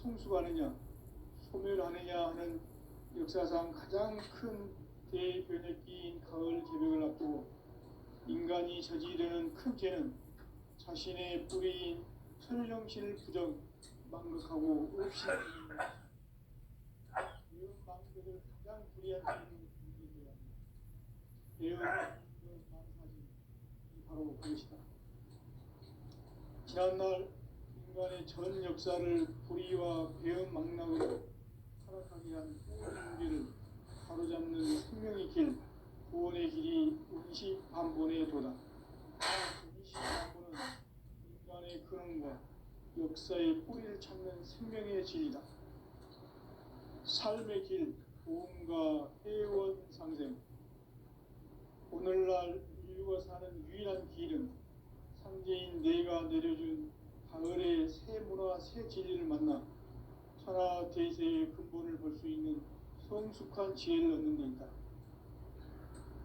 성숙하느냐 소멸하느냐 하는 역사상 가장 큰 대변혁기인 가을 개벽을 앞두고 인간이 저지르는 큰 죄는 자신의 뿌리인 천령신을 부정 망각하고 없이 이런 망각을 가장 불의한 죄는 배은 망사진이 바로 그것이다. 지난날 인간의 전 역사를 불의와 배은 망락으로 타락하게 한 문제를 바로잡는 생명의 길, 구원의 길이 운시반본에 도다. 운시반본은 인간의 근원과 역사의 뿌리를 찾는 생명의 진리다. 삶의 길, 보험과 회원 상생. 오늘날 인류가 사는 유일한 길은 상제인 내가 내려준 가을의 새 문화, 새 진리를 만나 천하 대세의 근본을 볼 수 있는 성숙한 지혜를 얻는 데 있다.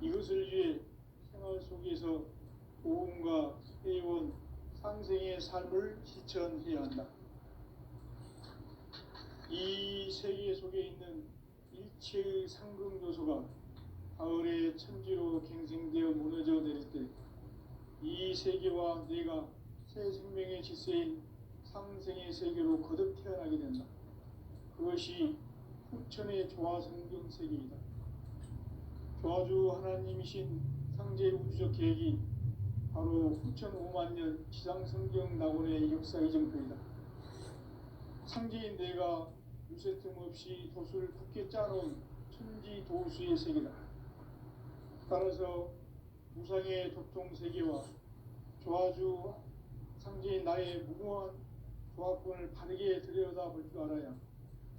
이것을 위해 생활 속에서 보험과 회원, 상생의 삶을 실천해야 한다. 이 세계 속에 있는 일체의 상극 요소가 가을의 천지로 갱생되어 무너져 내릴 때 이 세계와 내가 새 생명의 질서인 상생의 세계로 거듭 태어나게 된다. 그것이 후천의 조화성경 세계이다. 조화주 하나님이신 상제 우주적 계획이 바로 후천 5만년 지상성경 낙원의 역사 이정표이다. 상제인 내가 유세 틈 없이 도수를 굳게 짜놓은 천지 도수의 세계다. 따라서 무상의 도통 세계와 조화주 상제인 나의 무궁한 조화권을 바르게 들여다볼 줄 알아야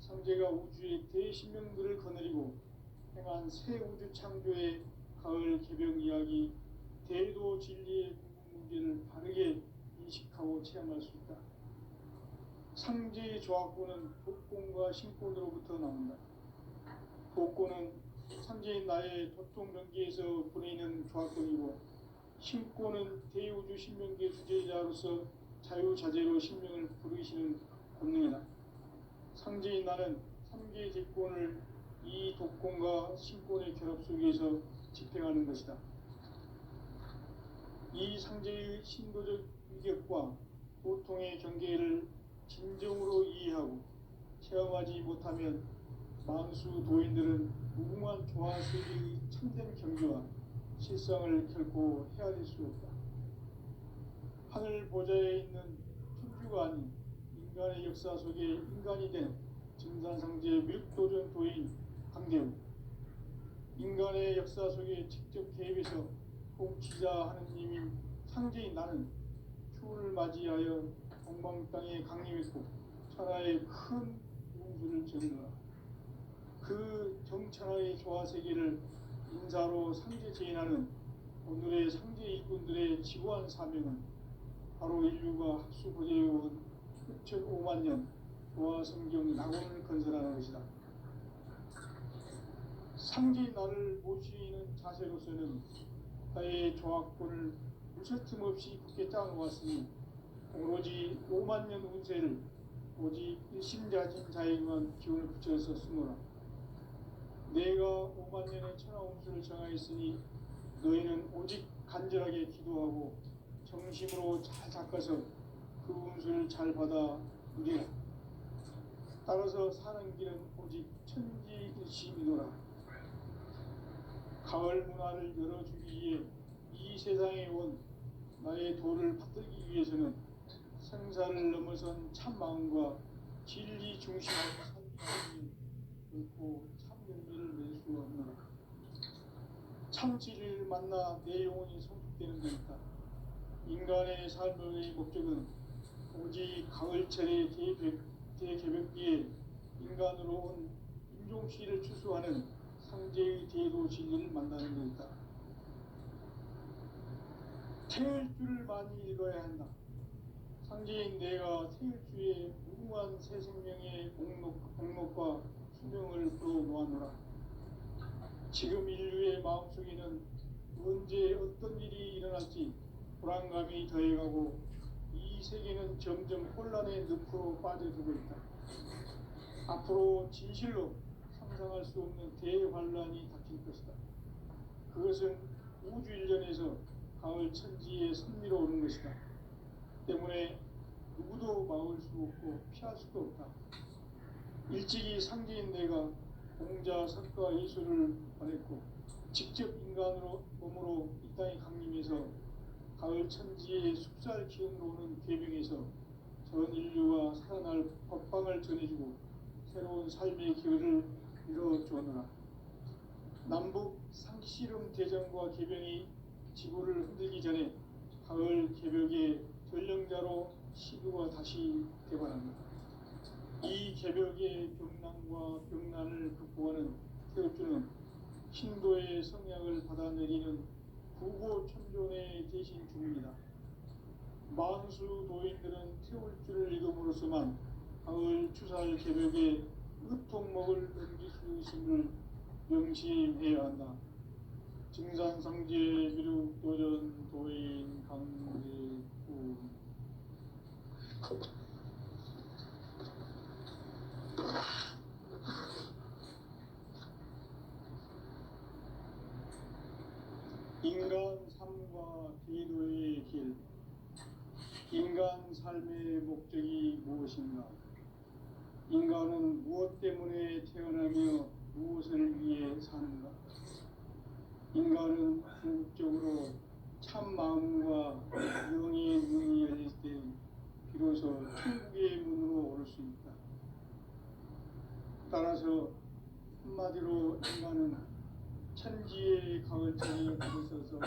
상제가 우주의 대신명들을 거느리고 행한 새 우주 창조의 가을 개벽 이야기, 대도 진리의 궁극 문제를 바르게 인식하고 체험할 수 있다. 상제의 조화권은 독권과 신권으로부터 나온다. 독권은 상제인 나의 도통명계에서 보내는 조화권이고, 신권은 대우주 신명계 주제자로서 자유자재로 신명을 부르시는 권능이다. 상제인 나는 3개의 제권을 이 독권과 신권의 결합 속에서 집행하는 것이다. 이 상제의 신도적 위격과 보통의 경계를 진정으로 이해하고 체험하지 못하면 만수 도인들은 무궁한 조화세계의 참된 경지와 실상을 결코 헤아릴 수 없다. 하늘 보좌에 있는 천주가 아닌 인간의 역사 속에 인간이 된 증산상제 묘도전 도인 강대우, 인간의 역사 속에 직접 개입해서 통치자 하느님인 상제인 나는 추운을 맞이하여 동방 땅에 강림했고 천하의 큰 운수를 전하라. 그 정천하의 조화세계를 인사로 상제 제인하는 오늘의 상제 일꾼들의 지구한 사명은 바로 인류가 학수고대해온 6,500년 조화성경 낙원을 건설하는 것이다. 상제인 나를 모시는 자세로서는 나의 조화권을 무쇠틈 없이 굳게 짜놓았으니 오로지 5만년 운세를 오직 일심자진 자에게만 기운을 붙여서 쓰노라. 내가 5만년의 천하 운수를 정하였으니 너희는 오직 간절하게 기도하고 정심으로 잘 닦아서 그 운수를 잘 받아 누리라. 따라서 사는 길은 오직 천지일심이노라. 가을 문화를 열어주기 위해 이 세상에 온 나의 도를 받들기 위해서는 생사를 넘어선 참 마음과 진리 중심의 삶이 결코 참 열매를 낼 수 없노라. 참 진리를 만나 내 영혼이 성숙되는 데있다. 인간의 삶의 목적은 오직 가을철의 대개벽기에 인간으로 온 인종씨를 추수하는 상제의 대도 진리를 만나는 데있다. 태일주를 많이 읽어야 한다. 상제인 내가 태일주의 무궁한 새 생명의 목록과 수명을 풀어놓아노라. 지금 인류의 마음속에는 언제 어떤 일이 일어날지 불안감이 더해가고 이 세계는 점점 혼란의 늪으로 빠져들고 있다. 앞으로 진실로 상상할 수 없는 대환란이 닥칠 것이다. 그것은 우주 일련에서 가을 천지에 선미로 오는 것이다. 때문에 누구도 막을 수 없고 피할 수도 없다. 일찍이 상제인 내가 공자, 석가, 예수를 보냈고 직접 인간으로 몸으로 이 땅에 강림해서 가을 천지의 숲살 기운으로 오는 궤병에서 전 인류가 살아날 법방을 전해주고 새로운 삶의 기회를 이뤄주었노라. 남북 상씨름 대전과 개병이 지구를 흔들기 전에 가을 개벽의 전령자로 시도가 다시 개발합니다. 이 개벽의 병난과 병난을 극복하는 태울주는 신도의 성약을 받아내리는 구고천존의 대신 중입니다. 만수 도인들은 태울주를 읽음으로써만 가을 추살 개벽의 으통목을 넘길 수 있음을 명심해야 한다. 증산상제 미륵도전 도인 강대구 인간 삶과 기도의 길. 인간 삶의 목적이 무엇인가? 인간은 무엇 때문에 태어나며 무엇을 위해 사는가? 인간은 궁극적으로 참 마음과 영의 문이 열릴 때 비로소 천국의 문으로 오를 수 있다. 따라서 한마디로 인간은 천지의 가을철에 들어서서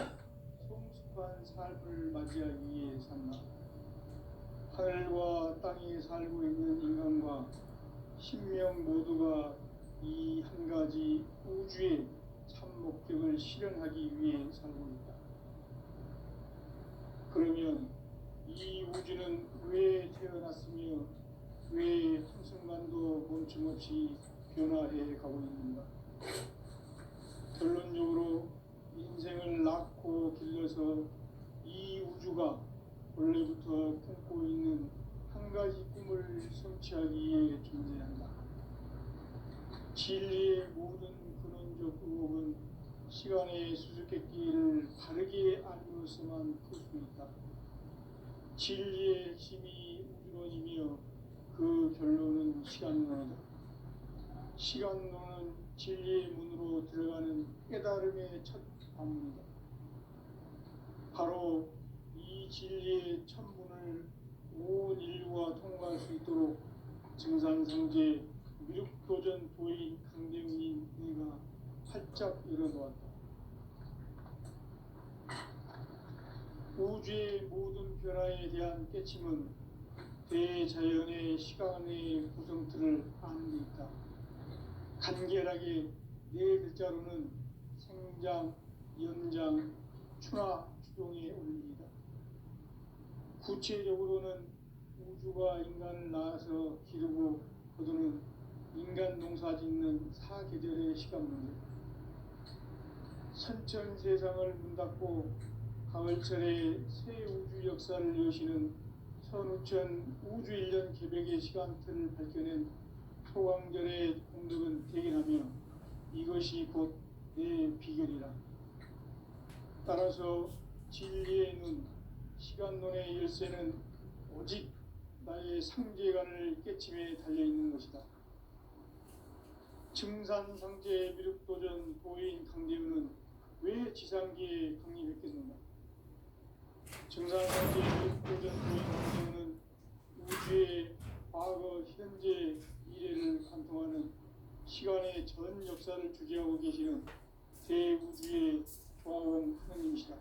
성숙한 삶을 맞이하기 위해 산다. 하늘과 땅에 살고 있는 인간과 신명 모두가 이 한 가지 우주의 참 목적을 실현하기 위해 살고 있다. 그러면 이 우주는 왜 태어났으며 왜 한순간도 멈춤없이 변화해 가고 있는가? 결론적으로 인생을 낳고 길러서 이 우주가 원래부터 품고 있는 한 가지 꿈을 성취하기 위해 존재한다. 진리의 모든 근원적 의혹은 시간의 수수께끼를 바르게 알므로서만 풀 수 있다. 진리의 핵심이 우주론이며 그 결론은 시간론이다. 시간론은 진리의 문으로 들어가는 깨달음의 첫 관문이다. 바로 이 진리의 첫 문을 온 인류가 통과할 수 있도록 증산상제 미륵도전 도인 강대웅인 내가 활짝 열어놓았다. 우주의 모든 변화에 대한 깨침은 대자연의 시간의 구성틀을 아는 데 있다. 간결하게 네 글자로는 생장, 연장, 추나, 추종의 원리이다. 구체적으로는 우주가 인간을 낳아서 기르고 거두는 인간 농사 짓는 사계절의 시간문제. 선천 세상을 문 닫고 가을철에 새 우주 역사를 여시는 선우천 우주 일년 개벽의 시간틀을 밝혀낸 소강절의 공덕은 대견하며 이것이 곧 내 비결이라. 따라서 진리의 눈, 시간론의 열쇠는 오직 나의 상제관을 깨침에 달려있는 것이다. 증산상제 미륵도전 도인 강대우는 왜 지상기에 강림했겠는가? 증산상제 미륵도전 도인 강대우는 우주의 과거, 현재, 미래를 관통하는 시간의 전 역사를 주재하고 계시는 대우주의 조화원 하느님이시다.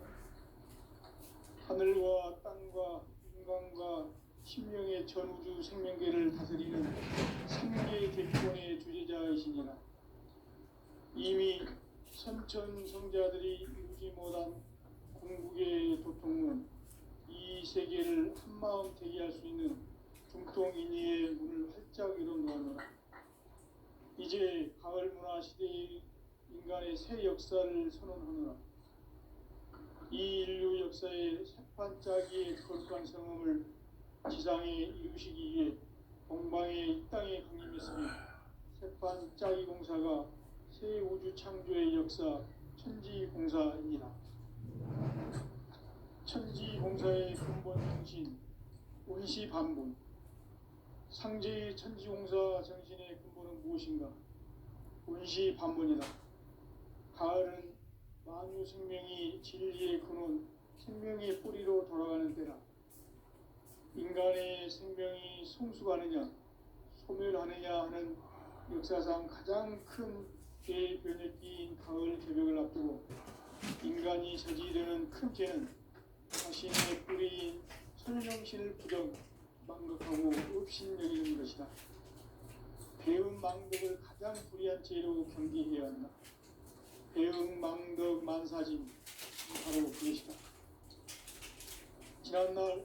하늘과 땅과 인간과 신명의 전우주 생명계를 다스리는 삼계 대권의 주제자이시니라. 이미 선천성자들이 이루지 못한 궁극의 도통문, 이 세계를 한마음 대기할 수 있는 중통인의의 문을 활짝 열어놓았노라. 이제 가을 문화 시대의 인간의 새 역사를 선언하노라. 이 인류 역사의 새판짜기의 거룩한 성음을 지상에 이루시기 위해 동방의 이 땅에 강림했으며 반짝이 공사가 새 우주 창조의 역사 천지공사입니다. 천지공사의 근본 정신 원시반본. 상제의 천지공사 정신의 근본은 무엇인가? 원시반본이다. 가을은 만유 생명이 진리의 근원, 생명의 뿌리로 돌아가는 때라. 인간의 생명이 성숙하느냐 소멸하느냐 하는 역사상 가장 큰 대변혁기인 가을 개벽을 앞두고 인간이 저지르는 큰 죄는 자신의 뿌리인 설명신을 부정 망각하고 업신여기는 것이다. 배은 망덕을 가장 불의한 죄로 경계해야 한다. 배은 망덕 만사진 바로 그것이다. 지난날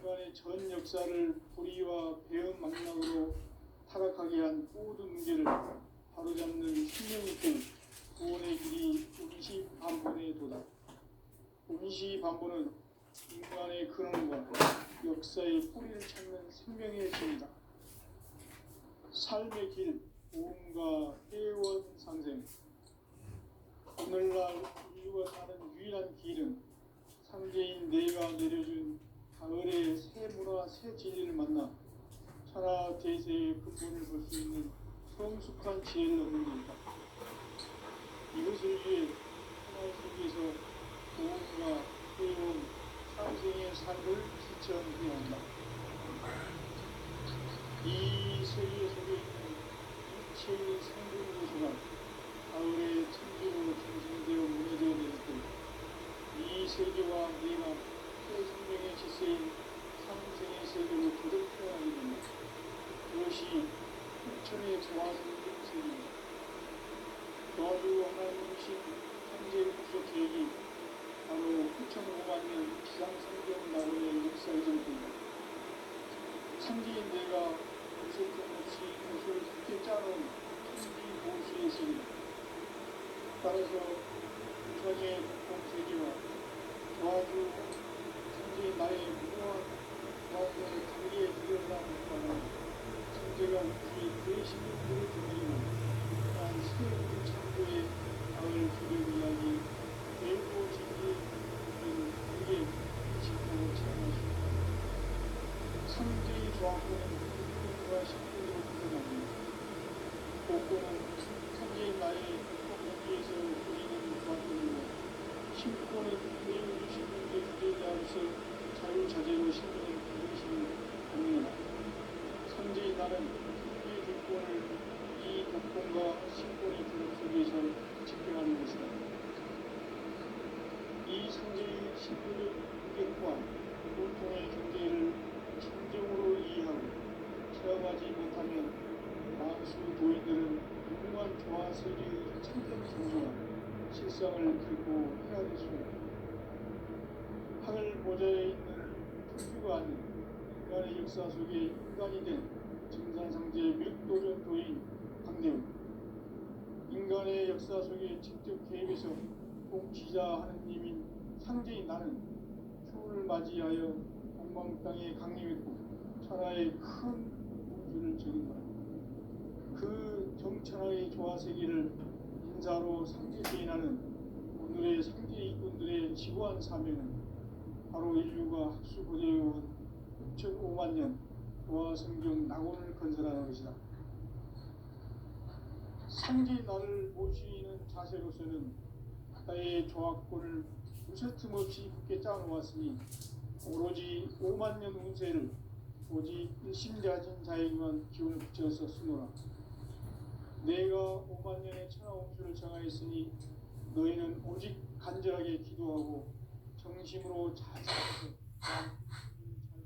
인간의 전 역사를 불의와 배은 망락으로 타락하게 한 모든 문제를 바로잡는 생명이 된 구원의 길이 원시반본의 도다. 원시반본은 인간의 근원과 역사의 뿌리를 찾는 생명의 길이다. 삶의 길, 보험과 회원 상생. 오늘날 인류가 사는 유일한 길은 상제인 내가 내려준 가을의 새 문화, 새 진리를 만나 천하 대세의 근본을 볼 수 있는 성숙한 지혜를 얻는 것이다. 이것을 위해 천하 세계에서 보험과 회원, 상생의 삶을 실천해야 한다. 이 세계 속에 있는 일체의 생존 요소가 가을의 천지로 형성되어 무너져 내릴 때 이 세계와 내가 새 생명의 질서인 상생의 세계로 도전해야 하게 된다. 그것이 흑천의 조화성경 세계입니다. 도와주 하나님이신 현재 구속 계획이 바로 9,500만 년 지상성경 나오의 역사이전입니다. 창기인 내가 구속점 없이 그것을 깊게 짜놓은 천지 보수의 세계. 따라서 부천의 공세계와 도와주 천지의 나의 무모한 도와주의 관계에 들여다보는 천재가 우주의 그의 신분들을 드리고 한 세우주 창조의 가을 기력 이야기 대우고 진리의 우리는 크게 지키고 체험하십니다. 상제의 조합권은 국군과 식군으로 구분합니다. 복권은 천지의 나의 공기에서 우리는 조합권이고 신권은 대우주 신분의 주제자로서 자유자재로 신분을 가지시는 겁니다. 상제의 나는 이 독권을 이 독권과 신권의 분업 속에서 집행하는 것이다. 이 상제의 신분의 인격과 보통의 경계를 진정으로 이해하고 체험하지 못하면 만수 도인들은 무궁한 조화 세계의 참된 성조와 실상을 결코 헤아릴 수 없다. 하늘 보좌에 있는 천주가 아닌 인간의 역사 속에 인간이 된 증산상제 및도전 도인 강대우. 인간의 역사 속에 직접 개입해서 통치자 하느님인 상제인 나는 추운을 맞이하여 동방 땅에 강림했고 천하의 큰 우주를 적인 거다. 그 정천하의 조화세계를 인사로 상제시인하는 오늘의 상제 이꾼들의 지고한 사명은 바로 인류가 학수고대해온 6,500만 년 조화성경 낙원을 건설하는 것이다. 상제의 나를 모시는 자세로서는 나의 조합권을 무쇠틈 없이 굳게 짜놓았으니 오로지 5만 년 운세를 오직 일심가진 자에게만 기운을 붙여서 쓰노라. 내가 5만 년의 천하홍수를 정하였으니 너희는 오직 간절하게 기도하고 정심으로 자세해서 잘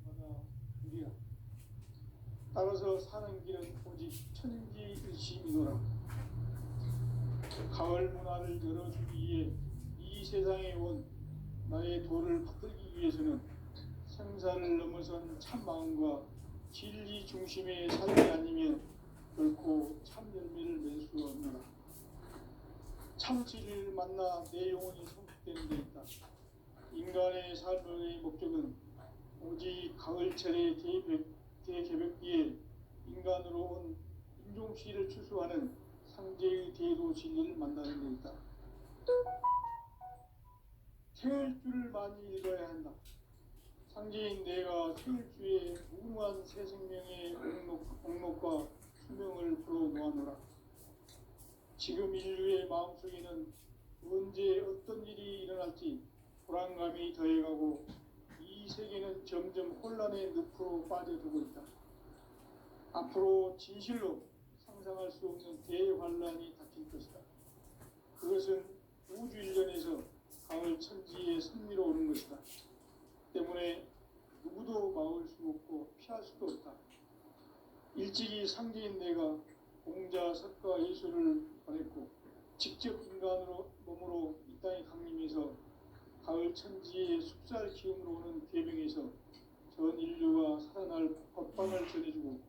받아 누리라. 따라서 사는 길은 오직 천지일심이노라. 가을 문화를 열어주기 위해 이 세상에 온 나의 도를 받들기 위해서는 생사를 넘어선 참마음과 진리 중심의 삶이 아니면 결코 참 열매를 맺을 수 없노라. 참 진리를 만나 내 영혼이 성숙되는 데 있다. 인간의 삶의 목적은 오직 가을철의 대개벽기에 인간으로 온 인종시를 추수하는 상제의 대도 진리를 만나는 데 있다. 태을주를 많이 읽어야 한다. 상제인 내가 태을주의 무궁한 새 생명의 옥록과 수명을 불어놓아노라. 지금 인류의 마음속에는 언제 어떤 일이 일어날지 불안감이 더해가고 이 세계는 점점 혼란의 늪으로 빠져들고 있다. 앞으로 진실로 상상할 수 없는 대환란이 닥칠 것이다. 그것은 우주 일련에서 가을 천지의 섭리로 오는 것이다. 때문에 누구도 막을 수 없고 피할 수도 없다. 일찍이 상제인 내가 공자, 석가, 예수를 보냈고 직접 인간으로 몸으로 이 땅에 강림해서 가을 천지의 숲살 기움으로 오는 계명에서 전 인류가 살아날 법방을 전해주고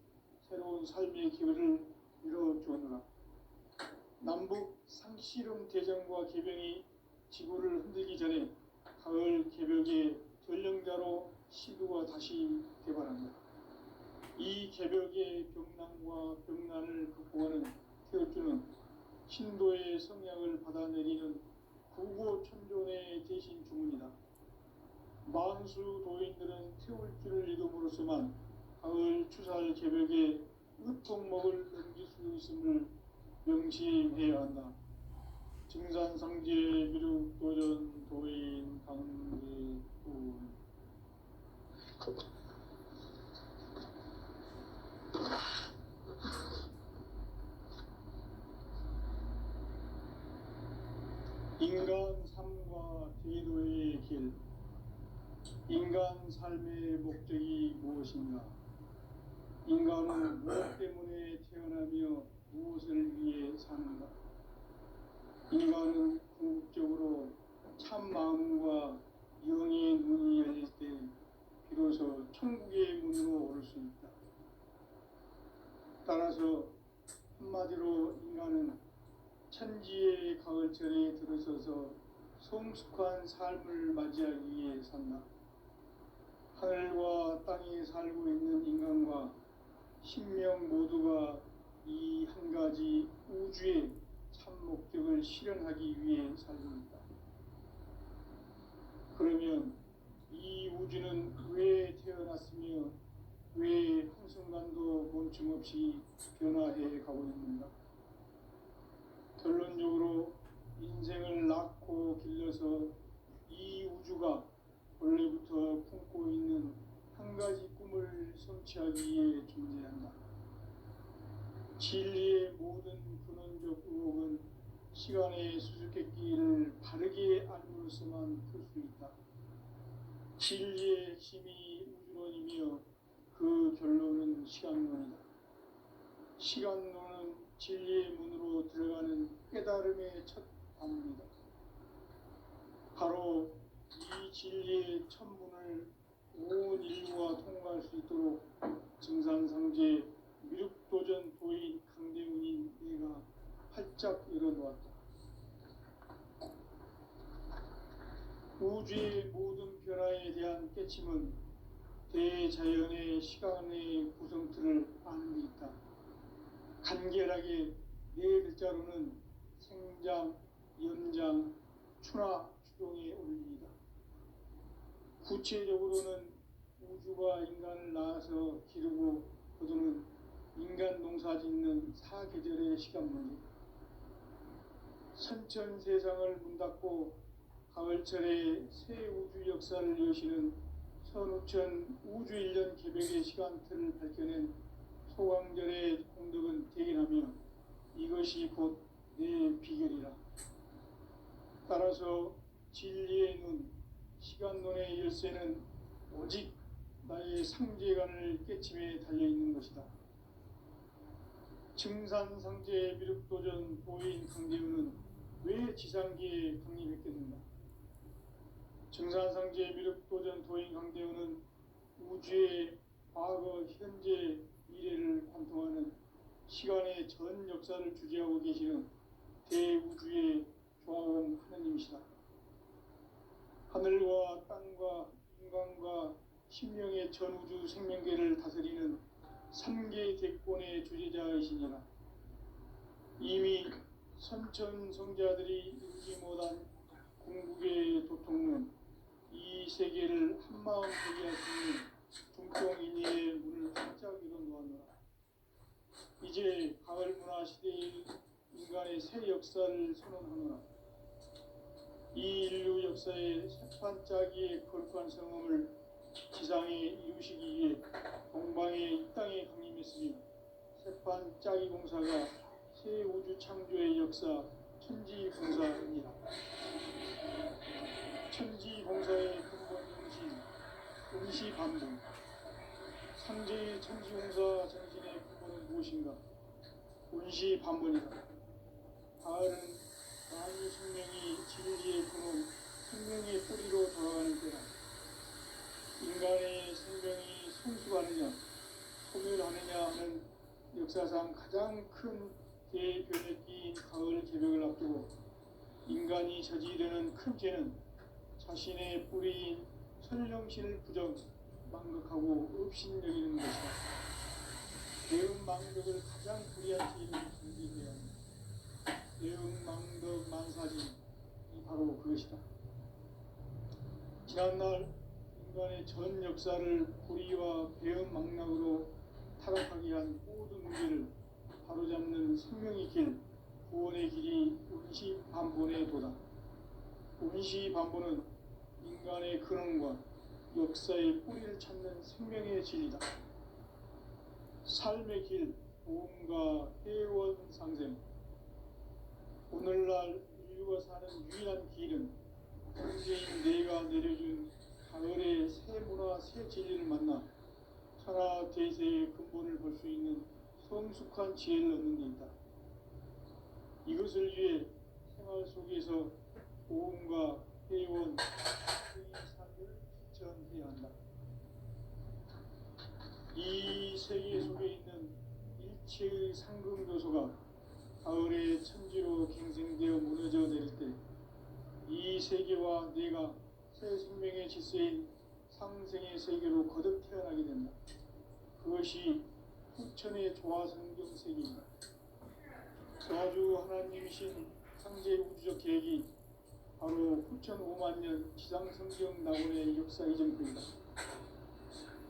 새로운 삶의 기회를 이뤄주었노라. 남북 상씨름 대전과 계병이 지구를 흔들기 전에 가을 개벽의 전령자로 시두가 다시 개발한다. 이 개벽의 병난과 병난을 극복하는 태을주는 신도의 성약을 받아내리는 구고천존의 대신 주문이다. 만수 도인들은 태울주를 읽음으로써만 가을 추살 개벽의 으통목을 넘길 수 있음을 명심해야 한다. 증산상제 미륵도전 도인 강대군. 인간 삶과 제도의 길. 인간 삶의 목적이 무엇인가? 인간은 무엇 때문에 태어나며 무엇을 위해 사는가? 인간은 궁극적으로 참 마음과 영의 문이 열릴 때 비로소 천국의 문으로 오를 수 있다. 따라서 한마디로 인간은 천지의 가을철에 들어서서 성숙한 삶을 맞이하기 위해 산다. 하늘과 땅에 살고 있는 인간과 신명 모두가 이 한 가지 우주의 참 목적을 실현하기 위해 살고 있다. 그러면 이 우주는 왜 태어났으며 왜 한순간도 멈춤없이 변화해 가고 있는가? 결론적으로 인생을 낳고 길러서 이 우주가 원래부터 품고 있는 한 가지 꿈을 성취하기 위해 존재한다. 진리의 모든 근원적 의혹은 시간의 수수께끼를 바르게 알므로써만 풀 수 있다. 진리의 핵심이 우주론이며 그 결론은 시간론이다. 시간론은 진리의 문으로 들어가는 깨달음의 첫 관문이다. 바로 이 진리의 첫 문을 온 인류가 통과할 수 있도록 증산상제 미륵도전 도인 강대훈인 내가 활짝 열어놓았다. 우주의 모든 변화에 대한 깨침은 대자연의 시간의 구성틀을 아는 데 있다. 간결하게 네 글자로는 생장, 연장, 추나 추동의 원리이다. 구체적으로는 우주가 인간을 낳아서 기르고 거두는 인간 농사 짓는 사계절의 시간문이다. 선천 세상을 문 닫고 가을철에 새 우주 역사를 여시는 선우천 우주 1년 개벽의 시간틀을 밝혀낸 소강절의 공덕은 대견하며 이것이 곧 내 비결이라. 따라서 진리의 눈, 시간론의 열쇠는 오직 나의 상제관을 깨침에 달려있는 것이다. 증산상제 미륵도전 도인 강대훈은 왜 지상기에 강림했겠는가? 증산상제 미륵도전 도인 강대훈은 우주의 과거, 현재, 미래를 관통하는 시간의 전 역사를 주재하고 계시는 대우주의 조화원 하느님이시다. 하늘과 땅과 인간과 신명의 전우주 생명계를 다스리는 삼계 대권의 주재자이시니라. 이미 선천성자들이 이루지 못한 궁극의 도통은 이 세계를 한마음 되게 하시니 중통인의의 문을 활짝 열어놓았노라. 이제 가을 문화 시대의 인간의 새 역사를 선언하노라. 이 인류 역사의 새판짜기의 거룩한 성음을 지상에 이루시기 위해 동방의 이 땅에 강림했으며 새판짜기 공사가 새 우주 창조의 역사 천지공사입니다. 천지공사의 근본 정신 운시반분. 상제의 천지공사 정신의 근본은 무엇인가? 운시반분이다. 가을은 만유 생명이 진리의 근원, 생명의 뿌리로 돌아가는 때다. 인간의 생명이 성숙하느냐, 소멸하느냐 하는 역사상 가장 큰 대변혁기인 가을 개벽을 앞두고 인간이 저지르는 큰 죄는 자신의 뿌리인 선령신을 부정, 망극하고 업신여기는 것이다. 대응망덕을 가장 불의한 죄를 정리해야 합니다. 대응망덕 만사진이 바로 그것이다. 지난날 인간의 전 역사를 불의와 배은망락으로 타락하게 한 모든 문제를 바로잡는 생명의 길, 구원의 길이 운시반본의 도다. 운시반본은 인간의 근원과 역사의 뿌리를 찾는 생명의 진리다. 삶의 길, 보험과 회원 상생. 오늘날 인류가 사는 유일한 길은 현재인 내가 내려준 가을의 새 문화, 새 진리를 만나 천하 대세의 근본을 볼 수 있는 성숙한 지혜를 얻는 데 있다. 이것을 위해 생활 속에서 보험과 회원, 삶을 실천해야 한다. 이 세계 속에 있는 일체의 상금 요소가 가을의 천지로 갱생되어 무너져 내릴 때 이 세계와 내가 새 생명의 질서인 상생의 세계로 거듭 태어나게 된다. 그것이 후천의 조화성경 세계입니다. 저주 하나님이신 상제 우주적 계획이 바로 후천 5만 년 지상성경 낙원의 역사 이전입니다.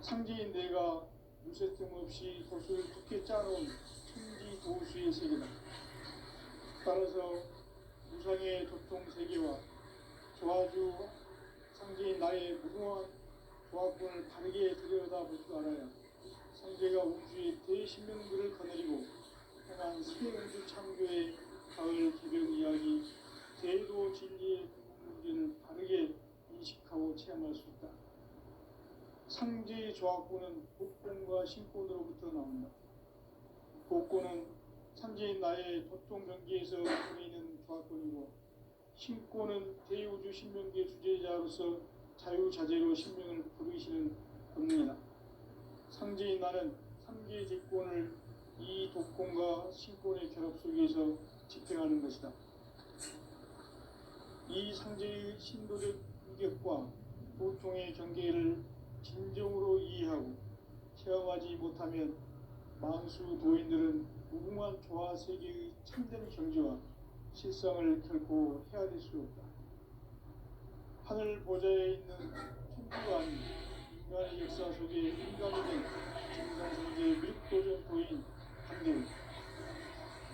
상제인 내가 무쇠 틈 없이 도수를 굳게 짜놓은 천지 도수의 세계다. 따라서 무상의 도통 세계와 조화주 상제인 나의 무궁한 조합군을 바르게 들여다볼 줄 알아야 상제가 우주의 대신명들을 거느리고 행한 새 우주 창조의 가을 개벽 이야기, 대도 진리의 문제를 바르게 인식하고 체험할 수 있다. 상제의 조합군은 복권과 신권으로부터 나온다. 복권은 상제인 나의 도통 경계에서 보이는 조합군이고, 신권은 대우주 신명계 주제자로서 자유자재로 신명을 부르시는 본능이다. 상제인 나는 상계 직권을 이 독권과 신권의 결합 속에서 집행하는 것이다. 이 상제의 신도적 인격과 보통의 경계를 진정으로 이해하고 체험하지 못하면 만수 도인들은 무궁한 조화 세계의 참된 경지와 실상을 결코 헤아릴 수 없다. 하늘 보좌에 있는 천주가 아닌 인간의 역사 속에 인간이 된 정상세계의 밀도적 도인 한대우,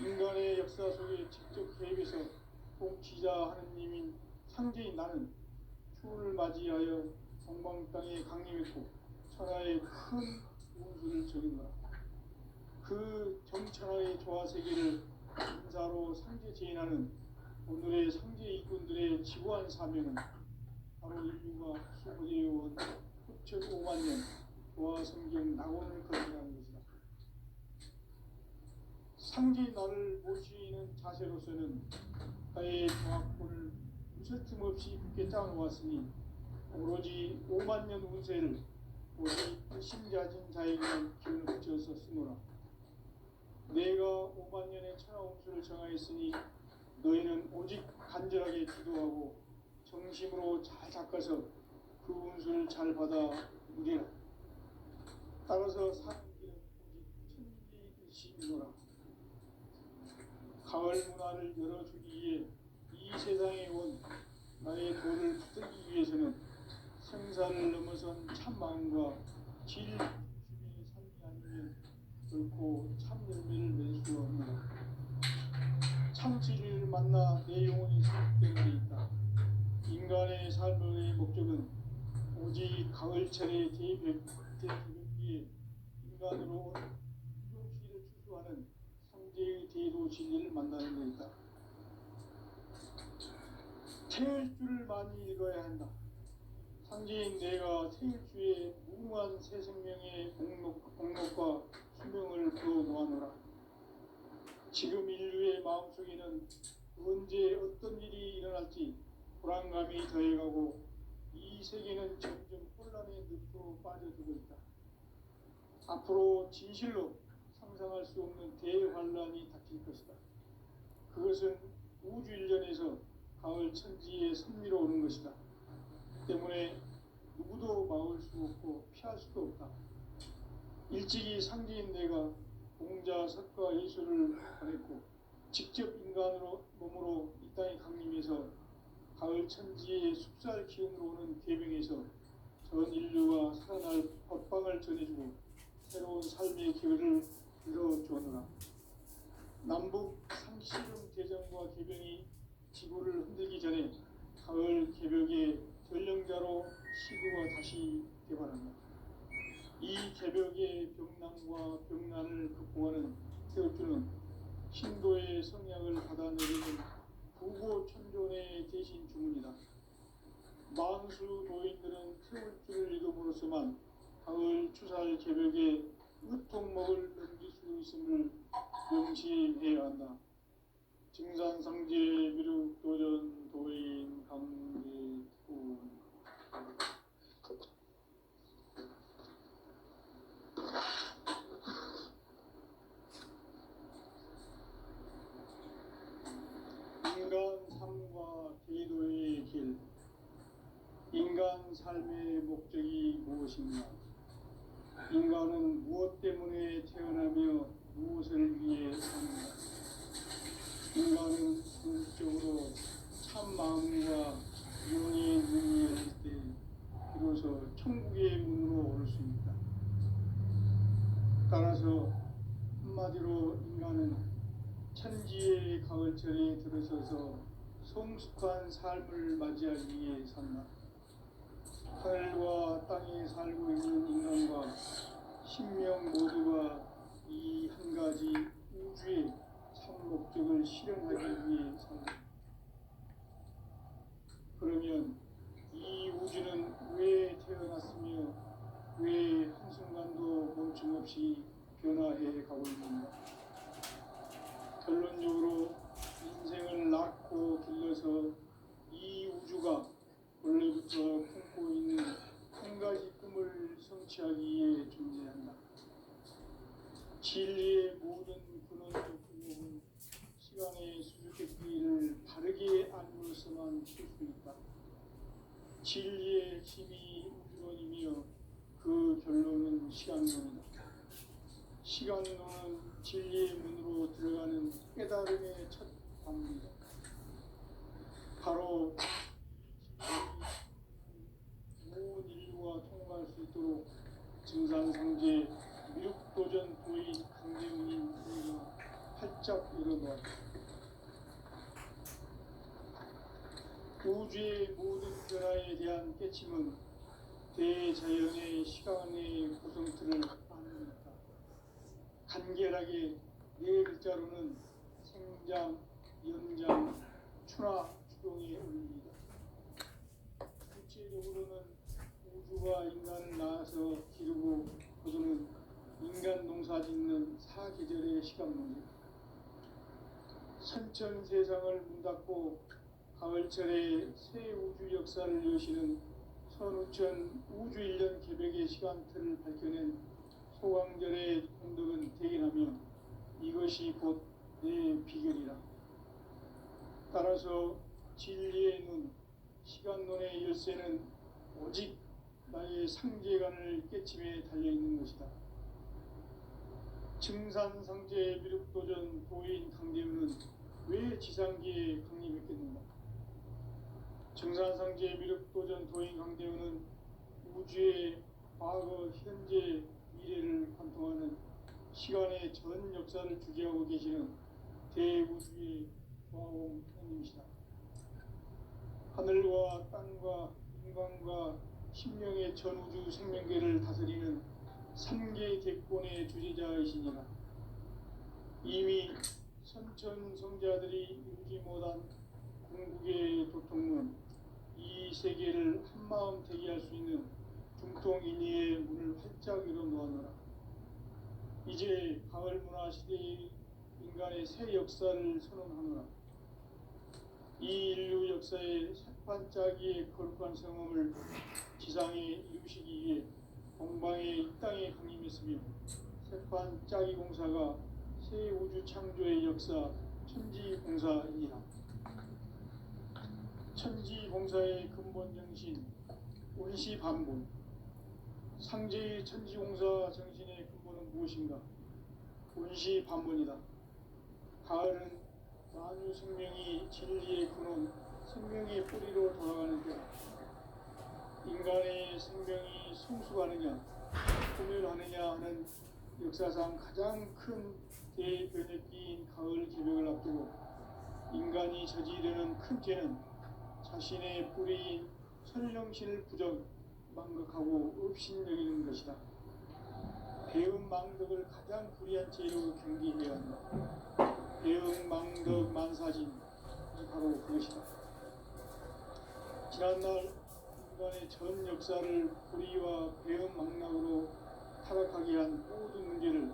인간의 역사 속에 직접 개입해서 통치자 하느님인 상제인 나는 추운을 맞이하여 동방 땅에 강림했고 천하의 큰 운수를 적이노라. 그 정천하의 조화 세계를 인사로 상제 제인하는 오늘의 상제 일꾼들의 지구한 사명은 바로 인류가 수고되어온 후천 5만 년 조화 성경 낙원을 거듭하는 것이다. 상제 나를 모시는 자세로서는 나의 조합권을 무쇠 틈 없이 굳게 짜놓았으니 오로지 5만 년 운세를 오직 신자진 자에게만 기운을 붙여서 쓰노라. 내가 5만 년의 천하 운수를 정하였으니 너희는 오직 간절하게 기도하고 정심으로 잘 닦아서 그 운수를 잘 받아 누리라. 따라서 사는 길은 오직 천지일심이노라. 가을 문화를 열어주기 위해 이 세상에 온 나의 도를 붙들기 위해서는 생사를 넘어선 참 마음과 질 중심의 삶이 아니면 결코 참 열매를 맺을 수 없는 참 진리를 만나 내 영혼이 회복된 데 있다. 인간의 삶의 목적은 오직 가을철의 대개벽기에 인간으로 온 유종시를 추수하는 상제의 대도 진리를 만나는 데 있다. 태일주를 많이 읽어야 한다. 상제인 내가 태일주에 무궁한 새 생명의 공력과 수명을 부어 놓아노라. 지금 인류의 마음속에는 언제 어떤 일이 일어날지 불안감이 더해가고 이 세계는 점점 혼란의 늪으로 빠져들고 있다. 앞으로 진실로 상상할 수 없는 대환란이 닥칠 것이다. 그것은 우주 일련에서 가을 천지의 섭리로 오는 것이다. 때문에 누구도 막을 수 없고 피할 수도 없다. 일찍이 상제인 내가 공자, 석가, 예수를 보냈고 직접 인간으로 몸으로 이 땅에 강림해서 가을 천지의 숲살 기운으로 오는 계명에서 전 인류가 살아날 법방을 전해주고 새로운 삶의 기회를 이뤄주었노라. 남북 상시름 대전과 개병이 지구를 흔들기 전에 가을 개벽의 전령자로 시구가 다시 개발한다. 이 개벽의 병난과 병난을 극복하는 태울주는 신도의 성약을 받아내리는 부고천존의 대신 주문이다. 만수 도인들은 태울주를 읽음으로써만 가을 추살 개벽에 으통목을 넘길 수 있음을 명심해야 한다. 증산상제 미륵도전 도인 강제투 인간 삶과 기도의 길. 인간 삶의 목적이 무엇인가? 인간은 무엇 때문에 태어나며 무엇을 위해 사는가? 인간은 궁극적으로 참 마음과 영의 눈이 열릴 때 비로소 천국의 문으로 오를 수 있다. 따라서 한마디로 인간은 천지의 가을철에 들어서서 성숙한 삶을 맞이하기 위해 산다. 하늘과 땅에 살고 있는 인간과 신명 모두가 이 한 가지 우주의 참 목적을 실현하기 위해 산다. 그러면 이 우주는 왜 태어났으며 왜 한순간도 멈춤없이 변화해 가고 있는가? 결론적으로 인생을 낳고 길러서 이 우주가 원래부터 품고 있는 한 가지 꿈을 성취하기 위해 존재한다. 진리의 모든 근원적 근원은 시간의 수수께끼를 바르게 알므로서만 풀 수 있다. 진리의 힘이 우주론이며 그 결론은 시간론이다. 시간론은 진리의 문으로 들어가는 깨달음의 첫 단문이다. 바로 온 인류가 통과할 수 있도록 증산상제 미륵도전 도인 강제문인 우리가 활짝 열어놓았다. 우주의 모든 변화에 대한 깨침은 대자연의 시간의 구성틀을 만듭니다. 간결하게 네 글자로는 생장, 연장, 추나 추동에 올립니다. 구체적으로는 우주가 인간을 낳아서 기르고 거두는 인간 농사 짓는 사계절의 시간 문제. 선천 세상을 문 닫고 가을철에 새 우주 역사를 여시는 선우천 우주 1년 개벽의 시간틀을 밝혀낸 소강절의 공덕은 대견하며 이것이 곧 내 비결이라. 따라서 진리의 눈, 시간론의 열쇠는 오직 나의 상제관을 깨침에 달려있는 것이다. 증산상제 미륵도전 도인 강대우는 왜 지상계에 강림했겠는가? 정산상제 미륵도전 도인 강대우는 우주의 과거, 현재, 미래를 관통하는 시간의 전 역사를 주재하고 계시는 대우주의 조화공 하나님이시다. 하늘과 땅과 인간과 신명의 전우주 생명계를 다스리는 삼계 대권의 주재자이시니라. 이미 선천성자들이 이루지 못한 궁극의 도통문, 이 세계를 한마음 되게 할 수 있는 중통인의의 문을 활짝 열어놓았노라. 이제 가을 문화 시대의 인간의 새 역사를 선언하노라. 이 인류 역사의 색반짝이의 거룩한 성험을 지상에 이루시기 위해 동방의 이 땅에 강림했으며, 색반짝이 공사가 새 우주 창조의 역사 천지공사이니라. 천지공사의 근본 정신 운시반본. 상제의 천지공사 정신의 근본은 무엇인가? 운시반본이다. 가을은 만유 생명이 진리의 근원, 생명의 뿌리로 돌아가는 때다. 인간의 생명이 성숙하느냐, 소멸하느냐 하는 역사상 가장 큰 대변혁기인 가을 개벽을 앞두고 인간이 저지르는 큰 죄는 자신의 뿌리인 선령신을 부정, 망각하고 업신여기는 것이다. 배은망덕을 가장 불의한 죄로 경계해야 한다. 배은망덕 만사진이 바로 그것이다. 지난날 인간의 전 역사를 불의와 배은망락으로 타락하게 한 모든 문제를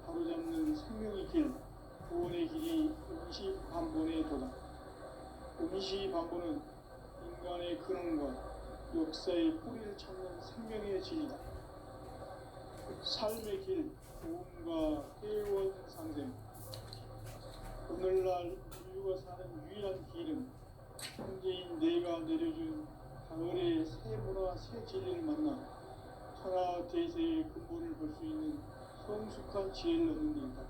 바로잡는 생명의 길, 구원의 길이 운시반본의 도다. 운시반본은 인간의 근원과 역사의 뿌리를 찾는 생명의 진리다. 삶의 길, 도움과 회원 상생. 오늘날 인류가 사는 유일한 길은 형제인 내가 내려준 가을의 새 문화, 새 진리를 만나 천하 대세의 근본을 볼 수 있는 성숙한 지혜를 얻는 일이다.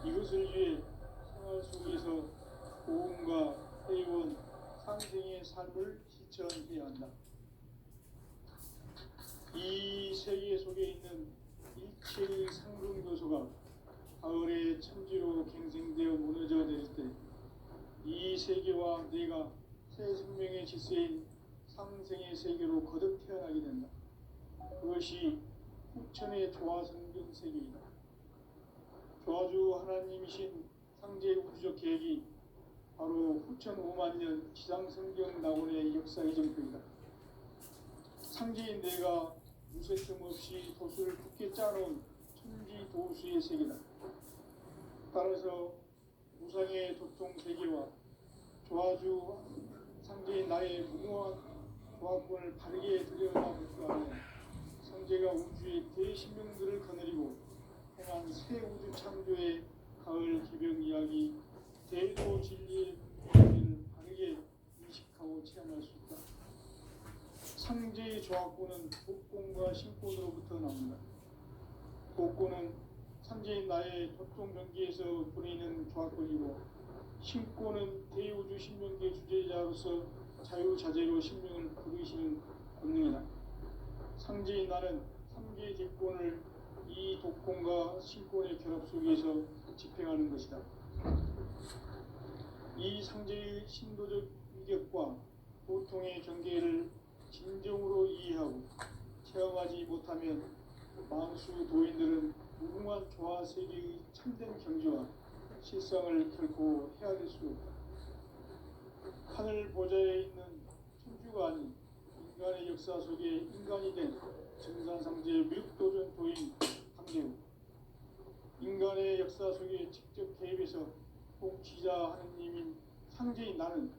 이것을 위해 생활 속에서 도움과 회원, 상생의 삶을 실천해야 한다. 이 세계 속에 있는 일체의 상승교소가 가을의 천지로 갱생되어 무너져 내릴 때 이 세계와 내가 새 생명의 질서인 상생의 세계로 거듭 태어나게 된다. 그것이 후천의 조화성경 세계이다. 조화주 하나님이신 상제 우주적 계획이 바로 후천 5만 년 지상성경 낙원의 역사의 정표이다. 상제인 내가 무쇠 틈 없이 도수를 굳게 짜놓은 천지 도수의 세계다. 따라서 무상의 도통 세계와 조화주 상제인 나의 무모한 조화권을 바르게 들여다볼 줄 아는 상제가 우주의 대신명들을 거느리고 행한 새 우주 창조의 가을 개벽 이야기, 대도 진리의 의미를 바르게 인식하고 체험할 수 있다. 상제의 조화권은 복권과 신권으로부터 나옵니다. 복권은 상제인 나의 도통병기에서 보내는 조화권이고, 신권은 대우주 신명계 주제자로서 자유자재로 신명을 부르시는 권능이다. 상제인 나는 3개의 객권을 이 독권과 신권의 결합 속에서 집행하는 것이다. 이 상제의 신도적 위격과 보통의 경계를 진정으로 이해하고 체험하지 못하면 만수 도인들은 무궁한 조화 세계의 참된 경지와 실상을 결코 헤아릴 수 없다. 하늘 보좌에 있는 천주가 아닌 인간의 역사 속에 인간이 된 정산상제 미륵도전 도인 강대우, 인간의 역사 속에 직접 개입해서 통치자 하느님인 상제인 나는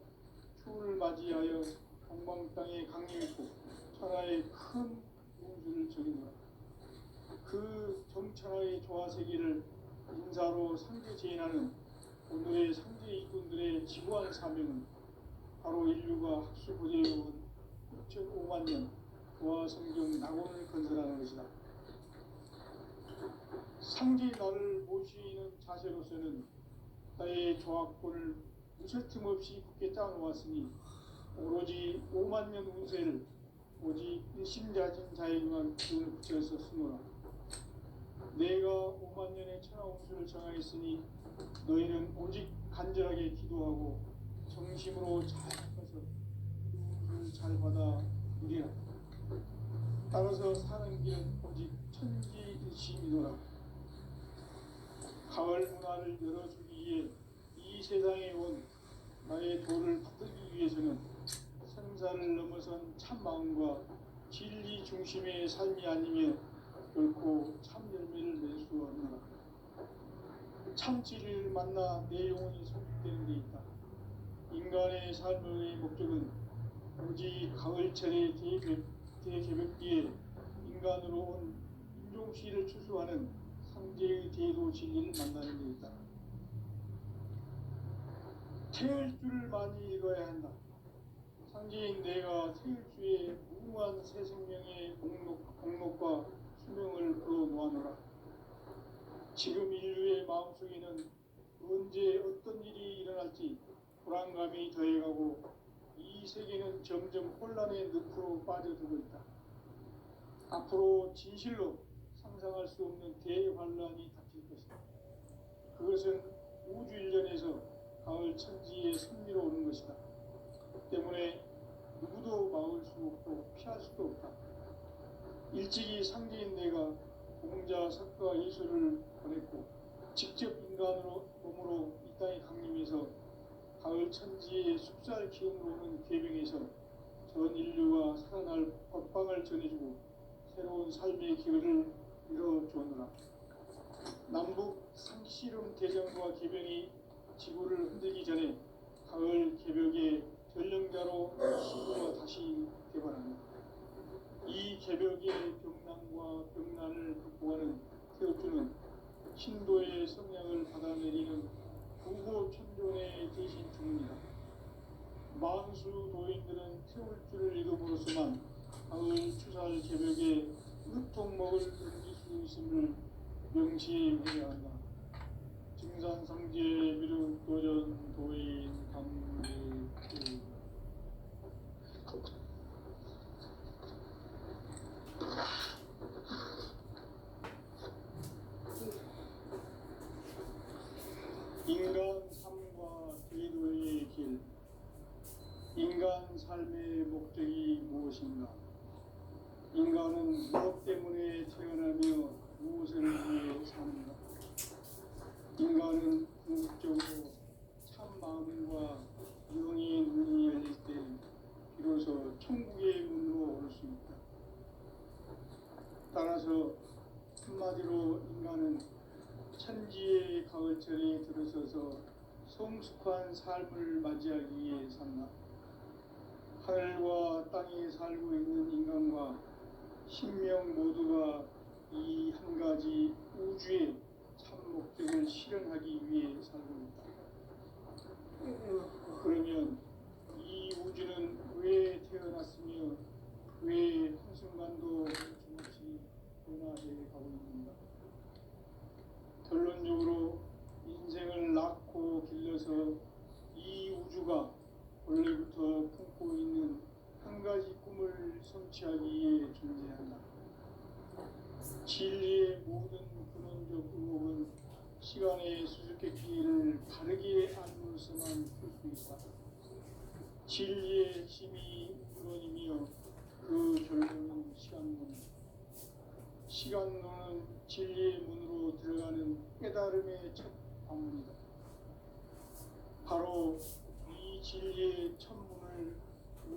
추운을 맞이하여 동방 땅에 강림했고 천하의 큰 우주를 적이노라. 그 정천하의 조화세계를 인사로 상제 제인하는 오늘의 상제 일꾼들의 지구한 사명은 바로 인류가 학수고대해온 6,5만 년 조화성경 낙원을 건설하는 것이다. 상제의 나를 모시는 자세로서는 나의 조합권을 무쇠틈 없이 굳게 짜놓았으니 오로지 5만 년 운세를 오직 일심자진 자에게만 기운을 붙여서 쓰노라. 내가 5만 년의 천하 운수를 정하였으니 너희는 오직 간절하게 기도하고 정심으로 잘 닦아서 운수를 잘 받아 누리라. 따라서 사는 길은 오직 천지일심이노라. 가을 문화를 열어주기 위해 이 세상에 온 나의 도를 받들기 위해서는 생사를 넘어선 참 마음과 진리 중심의 삶이 아니면 결코 참 열매를 낼 수 없노라. 참 진리를 만나 내 영혼이 성숙되는 데 있다. 인간의 삶의 목적은 오직 가을철의 대개벽기에 인간으로 온 인종시를 추수하는 상제의 대도 진리를 만나는 데 있다. 태을 줄을 많이 읽어야 한다. 상제인 내가 태일주의 무궁한 새 생명의 공록과 수명을 불어놓아노라. 지금 인류의 마음속에는 언제 어떤 일이 일어날지 불안감이 더해가고 이 세계는 점점 혼란의 늪으로 빠져들고 있다. 앞으로 진실로 상상할 수 없는 대환란이 닥칠 것이다. 그것은 우주 일련에서 가을 천지의 섭리로 오는 것이다. 때문에 누구도 막을 수 없고 피할 수도 없다. 일찍이 상제인 내가 공자, 석가, 예술을 보냈고 직접 인간으로 몸으로 이 땅에 강림해서 가을 천지의 숲살 기운으로 오는 계명에서 전 인류가 살아날 법방을 전해주고 새로운 삶의 기회를 이뤄주었노라. 남북 상씨름 대전과 계병이 지구를 흔들기 전에 가을 개벽의 전령자로 시구가 다시 개발합니다. 이 개벽의 병난과 병난을 극복하는 태엽주는 신도의 성량을 받아내리는 구고천존의 대신 중입니다. 만수 도인들은 태울주를 읽음으로써만 가을 추살 개벽에 으통먹을 옮길 수 있음을 명시해야 한다. 증산상제 미륵 도전 도인 감리 인간 삶과 제도의 길. 인간 삶의 목적이 무엇인가? 인간은 무엇 때문에 태어나며 무엇을 위해 사는가? 인간은 궁극적으로 참 마음과 영의 눈이 열릴 때 비로소 천국의 문으로 올 수 있다. 따라서 한마디로 인간은 천지의 가을철에 들어서서 성숙한 삶을 맞이하기 위해 산다. 하늘과 땅에 살고 있는 인간과 신명 모두가 이 한 가지 우주의 참 목적을 실현하기 위해 살고 있다. 그러면 이 우주는 왜 태어났으며 왜 한순간도 멈춤없이 변화해 가고 있는가? 결론적으로 인생을 낳고 길러서 이 우주가 원래부터 품고 있는 한 가지 꿈을 성취하기 위해 존재한다. 진리의 모든 근원적 의혹은 시간의 수수께끼를 바르게 알므로서만 풀 수 있다. 진리의 핵심이 근원이며 그 결론은 시간론. 시간론은 진리의 문으로 들어가는 깨달음의 첫 방문이다. 바로 이 진리의 천문을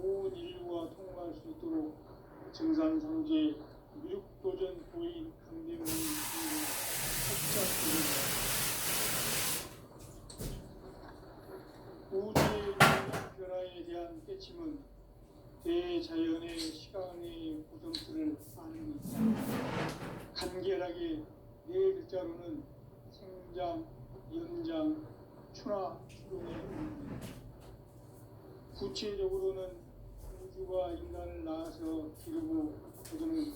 온 인류가 통과할 수 있도록 증산상제 미륵도전 고인 강대문의 석자입니다. 우주의 변화에 대한 깨침은 대자연의 시간의 구성틀을 아는 간결하게 네 글자로는 생장, 연장, 추나, 추동의 의미입니다. 구체적으로는 우주가 인간을 낳아서 기르고 거두는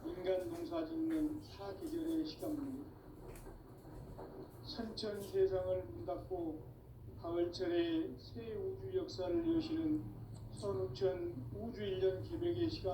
인간 농사 짓는 사계절의 시간입니다. 선천 세상을 문 닫고 가을철에 새 우주 역사를 여시는 선우천 우주일년 개벽의 시간